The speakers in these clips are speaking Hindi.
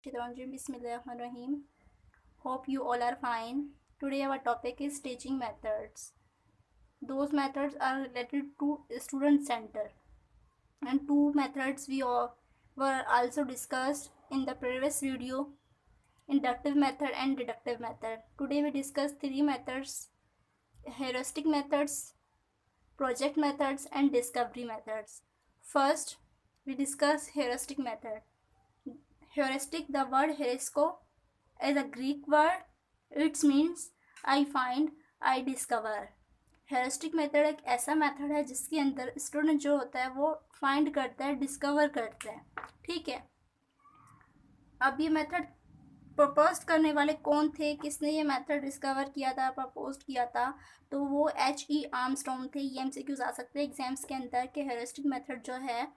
Bismillahirrahmanirrahim. Hope you all are fine. Today our topic is teaching methods. Those methods are related to student center, and two methods were also discussed in the previous video: inductive method and deductive method. Today we discuss three methods: heuristic methods, project methods, and discovery methods. First, we discuss heuristic method. Heuristic, the word heurisko is a Greek word. It means I find, I discover. Heuristic method एक ऐसा मेथड है जिसके अंदर स्टूडेंट जो होता है वो फाइंड करता है, डिस्कवर करता है. ठीक है. अब ये मेथड प्रपोज करने वाले कौन थे, किसने ये मेथड डिस्कवर किया था, प्रपोज किया था? तो वो H.E. आर्मस्ट्रॉन्ग थे. ये MCQs आ सकते हैं एग्जाम्स के अंदर कि हेरिस्टिक मेथड जो है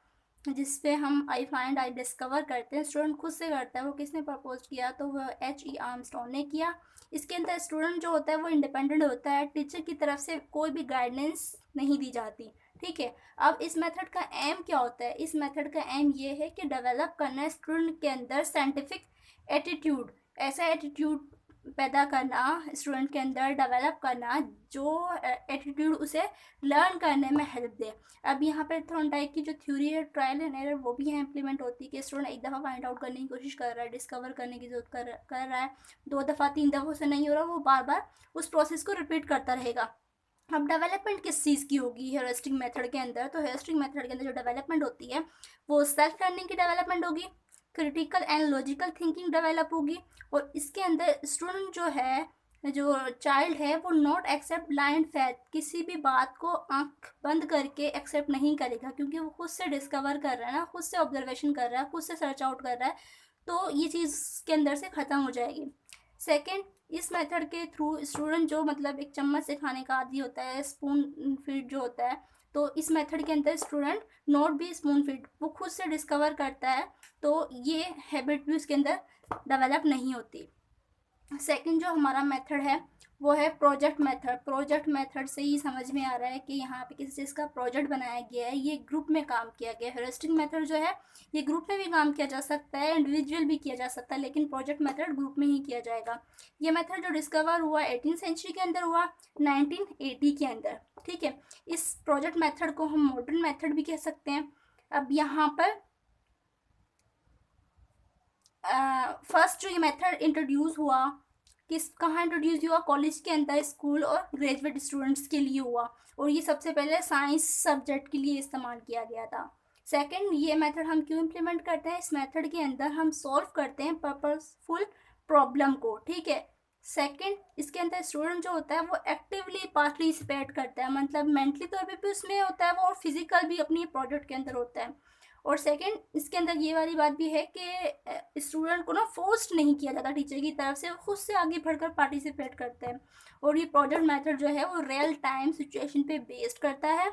जिस पे हम आई फाइंड आई डिस्कवर करते हैं, स्टूडेंट खुद से करता है. वो किसने प्रपोज किया? तो वो H.E. आर्मस्ट्रॉन्ग ने किया. इसके अंदर स्टूडेंट जो होता है वो इंडिपेंडेंट होता है, टीचर की तरफ से कोई भी गाइडेंस नहीं दी जाती. ठीक है. अब इस मेथड का एम क्या होता है? इस मेथड का एम ये है कि डेवलप करना है स्टूडेंट के अंदर साइंटिफिक एटीट्यूड, ऐसा एटीट्यूड पैदा करना स्टूडेंट के अंदर, डेवलप करना जो एटीट्यूड उसे लर्न करने में हेल्प दे. अब यहाँ पर थॉर्नडाइक की जो थ्योरी है ट्रायल एंड एरर वो भी यहाँ इम्प्लीमेंट होती है कि स्टूडेंट एक दफ़ा फाइंड आउट करने की कोशिश कर रहा है, डिस्कवर करने की जरूरत कर रहा है, 2 दफ़ा 3 दफ़ों से नहीं हो रहा, वो बार बार उस प्रोसेस को रिपीट करता रहेगा. अब डेवलपमेंट किस चीज़ की होगी हेरिस्टिक मेथड के अंदर? तो हेरिस्टिक मेथड के अंदर जो डेवलपमेंट होती है वो सेल्फ लर्निंग की डेवलपमेंट होगी, critical and logical thinking develop होगी, और इसके अंदर स्टूडेंट जो है, जो चाइल्ड है, वो नॉट एक्सेप्ट ब्लाइंड फैक्ट, किसी भी बात को आंख बंद करके एक्सेप्ट नहीं करेगा, क्योंकि वो खुद से डिस्कवर कर रहा है ना, खुद से ऑब्जर्वेशन कर रहा है, खुद से सर्च आउट कर रहा है, तो ये चीज़ के अंदर से ख़त्म हो जाएगी. सेकेंड, इस मेथड के थ्रू स्टूडेंट जो मतलब एक चम्मच से खाने का आदी होता है, स्पून फीड जो होता है, तो इस मेथड के अंदर student not be spoon feed, वो खुद से डिस्कवर करता है, तो ये हैबिट भी उसके अंदर डेवलप नहीं होती. सेकंड जो हमारा मेथड है वो है प्रोजेक्ट मेथड. प्रोजेक्ट मेथड से ही समझ में आ रहा है कि यहाँ पे किसी चीज़ का प्रोजेक्ट बनाया गया है, ये ग्रुप में काम किया गया है. हेरिस्टिक मेथड जो है ये ग्रुप में भी काम किया जा सकता है, इंडिविजुअल भी किया जा सकता है, लेकिन प्रोजेक्ट मेथड ग्रुप में ही किया जाएगा. ये मेथड जो डिस्कवर हुआ 18वीं सेंचुरी के अंदर हुआ, 1980 के अंदर. ठीक है. इस प्रोजेक्ट मेथड को हम मॉडर्न मेथड भी कह सकते हैं. अब यहाँ पर फर्स्ट जो ये मेथड इंट्रोड्यूस हुआ, कहाँ इंट्रोड्यूस हुआ? कॉलेज के अंदर, स्कूल और ग्रेजुएट स्टूडेंट्स के लिए हुआ, और ये सबसे पहले साइंस सब्जेक्ट के लिए इस्तेमाल किया गया था. सेकंड, ये मेथड हम क्यों इम्प्लीमेंट करते हैं? इस मेथड के अंदर हम सॉल्व करते हैं पर्पसफुल प्रॉब्लम को. ठीक है. सेकंड, इसके अंदर स्टूडेंट जो होता है वो एक्टिवली पार्टिसिपेट करता है, मतलब मेंटली तौर पे भी उसमें होता है वो, और फिजिकल भी अपनी प्रोजेक्ट के अंदर होता है. और सेकंड, इसके अंदर ये वाली बात भी है कि स्टूडेंट को ना फोर्स नहीं किया जाता टीचर की तरफ से, वो खुद से आगे बढ़कर पार्टिसिपेट करते हैं. और ये प्रोजेक्ट मेथड जो है वो रियल टाइम सिचुएशन पे बेस्ड करता है.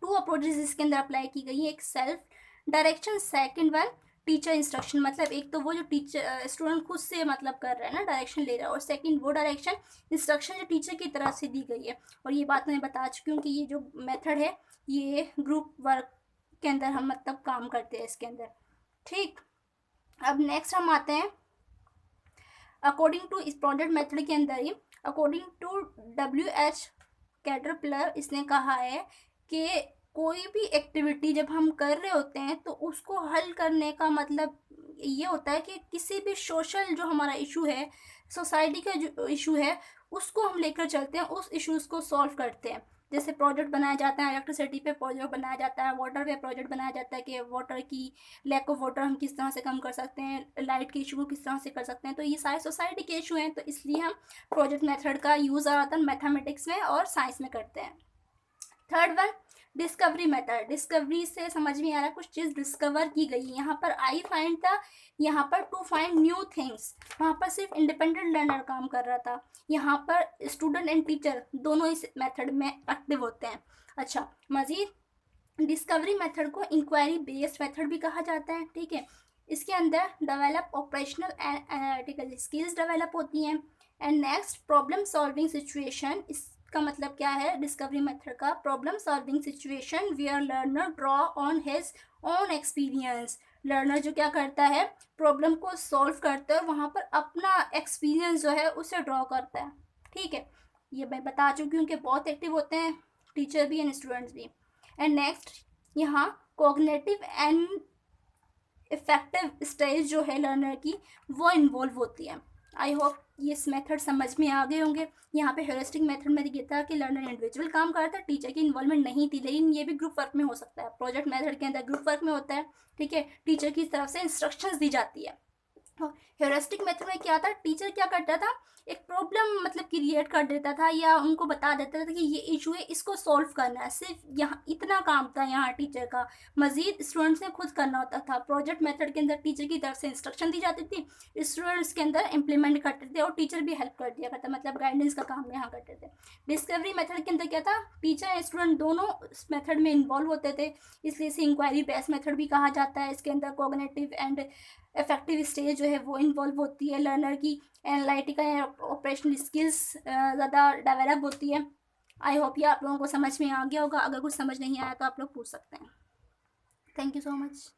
2 अप्रोचेस इसके अंदर अप्लाई की गई है. एक self direction, second one teacher instruction. मतलब एक तो वो जो टीचर स्टूडेंट खुद से मतलब कर रहा है ना, डायरेक्शन ले रहा है, और सेकंड वो डायरेक्शन इंस्ट्रक्शन जो टीचर की तरफ से दी गई है. और ये बात मैं बता चुकी हूँ कि ये जो मेथड है ये ग्रुप वर्क के अंदर हम मतलब काम करते हैं इसके अंदर. ठीक. अब नेक्स्ट हम आते हैं अकॉर्डिंग टू इस प्रोजेक्ट मेथड के अंदर ही, अकॉर्डिंग टू WH कैटरपिलर, इसने कहा है कि कोई भी एक्टिविटी जब हम कर रहे होते हैं तो उसको हल करने का मतलब ये होता है कि किसी भी सोशल जो हमारा इशू है, सोसाइटी का जो इशू है, उसको हम लेकर चलते हैं, उस इश्यूज़ को सॉल्व करते हैं. जैसे प्रोजेक्ट बनाया जाता है, इलेक्ट्रिसिटी पे प्रोजेक्ट बनाया जाता है, वाटर पे प्रोजेक्ट बनाया जाता है कि वाटर की लैक ऑफ वाटर हम किस तरह से कम कर सकते हैं, लाइट के इशू को किस तरह से कर सकते हैं. तो ये सारे सोसाइटी के इशू हैं, तो इसलिए हम प्रोजेक्ट मेथड का यूज़ ज़्यादातर मैथमेटिक्स में और साइंस में करते हैं. Third one discovery method. Discovery से समझ में आ रहा है कुछ चीज़ डिस्कवर की गई. यहाँ पर आई फाइंड था, यहाँ पर टू फाइंड न्यू थिंग्स. वहाँ पर सिर्फ इंडिपेंडेंट लर्नर काम कर रहा था, यहाँ पर स्टूडेंट एंड टीचर दोनों इस मेथड में एक्टिव होते हैं. अच्छा, मज़ीद डिस्कवरी मेथड को इंक्वायरी बेस्ड मेथड भी कहा जाता है. ठीक है. इसके अंदर develop operational and analytical skills develop होती हैं. And next problem solving situation. का मतलब क्या है डिस्कवरी मेथड का? Problem solving situation where learner draw on his own experience learner जो क्या करता है, प्रॉब्लम को सॉल्व करता है, वहाँ पर अपना एक्सपीरियंस जो है उसे ड्रॉ करता है। ठीक है, ये मैं बता चुकी हूँ कि बहुत एक्टिव होते हैं टीचर भी एंड स्टूडेंट्स भी। एंड नेक्स्ट, यहाँ कॉग्निटिव एंड इफेक्टिव स्टेज जो है लर्नर की, वो इन्वॉल्व होती है। आई होप ये इस मेथड समझ में आ गए होंगे। यहाँ पे हेरिस्टिक मेथड में ये था कि लर्नर इंडिविजुअल काम करता है, टीचर की इन्वॉल्वमेंट नहीं थी, लेकिन ये भी ग्रुप वर्क में हो सकता है। प्रोजेक्ट मेथड के अंदर ग्रुप वर्क में होता है। ठीक है, टीचर की तरफ से इंस्ट्रक्शंस दी जाती है। हेरिस्टिक मेथड में क्या था, टीचर क्या करता था, एक प्रॉब्लम मतलब क्रिएट कर देता था या उनको बता देता था कि ये इशू है, इसको सॉल्व करना है। सिर्फ यहाँ इतना काम था यहाँ टीचर का, मजीद स्टूडेंट्स ने खुद करना होता था। प्रोजेक्ट मेथड के अंदर टीचर की तरफ से इंस्ट्रक्शन दी जाती थी, स्टूडेंट्स के अंदर इंप्लीमेंट करते थे और टीचर भी हेल्प कर दिया करता, मतलब गाइडेंस का काम यहाँ करते थे। डिस्कवरी मेथड के अंदर क्या था, टीचर एंड स्टूडेंट दोनों इस मेथड में इन्वॉल्व होते थे, इसलिए इसे इंक्वायरी बेस्ड मेथड भी कहा जाता है। इसके अंदर कॉग्निटिव एंड इफेक्टिव स्टेज जो है वो इन्वॉल्व होती है, लर्नर की एनालिटिकल या ऑपरेशनल स्किल्स ज़्यादा डेवलप होती है। आई होप ये आप लोगों को समझ में आ गया होगा। अगर कुछ समझ नहीं आया तो आप लोग पूछ सकते हैं। Thank you so much.